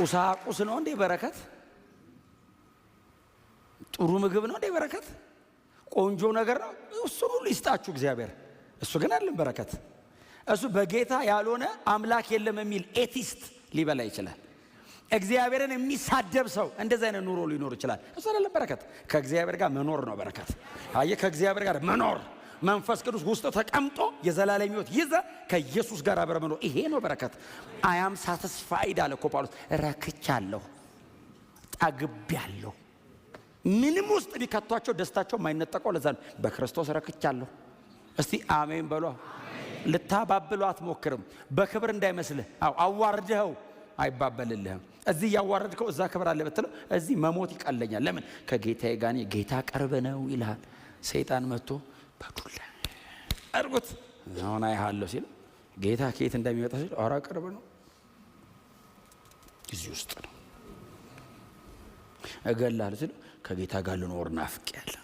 ቁሳቁስ ነው እንዴ በረከት? ጥሩ ምግብ ነው እንዴ በረከት? ቆንጆ ነገር ነው እሱ ሁሉ ይስጣችሁ እግዚአብሔር። እሱ ግን አይደለም በረከት። እሱ በጌታ ያልሆነ አምላክ የለም የሚል ኤቲስት ሊበላ ይችላል። እግዚአብሔርን የሚሳደብ ሰው እንደዛ አይነት ኑሮ ሊኖር ይችላል። እሱ አይደለም በረከት። ከእግዚአብሔር ጋር መኖር ነው በረከት። አየ ከእግዚአብሔር ጋር መኖር መንፈስ ቅዱስ ውስጥ ተቀምጦ የዘላለም ሕይወት ይዘ ከኢየሱስ ጋር አብረ መኖር ይሄ ነው በረከት። አያም ሳቲስፋይድ አለ እኮ ጳውሎስ። ረክቻለሁ፣ ጠግቤያለሁ። ምንም ውስጥ ቢከቷቸው ደስታቸው የማይነጠቀው ለዛ ነው። በክርስቶስ ረክቻለሁ። እስቲ አሜን በሏ። ልታባብለው አትሞክርም። በክብር እንዳይመስልህ። አዋርደኸው አይባበልልህም። እዚህ ያዋረድከው እዛ ክብር አለ ብትለው እዚህ መሞት ይቀለኛል። ለምን? ከጌታዬ ጋር ጌታ ቅርብ ነው ይልሃል። ሰይጣን መጥቶ በዱላ አርጉት አሁን አይሃለሁ ሲል ጌታ ከየት እንደሚመጣ ሲል ኧረ ቅርብ ነው፣ እዚህ ውስጥ ነው። እገላለሁ ሲል ከጌታ ጋር ልኖር ናፍቄያለሁ።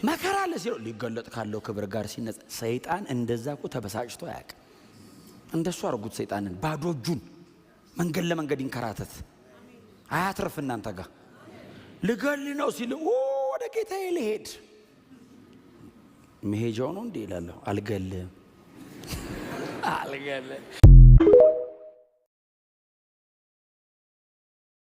መከራ አለ ሲል ሊገለጥ ካለው ክብር ጋር ሲነጻ ሰይጣን እንደዛ እኮ ተበሳጭቶ አያውቅም። እንደሱ አርጉት ሰይጣንን። ባዶ እጁን መንገድ ለመንገድ ይንከራተት፣ አያትርፍ እናንተ ጋር። ልገል ነው ሲል ወደ ጌታዬ ልሄድ መሄጃው ነው እንዴ ይላለሁ። አልገልም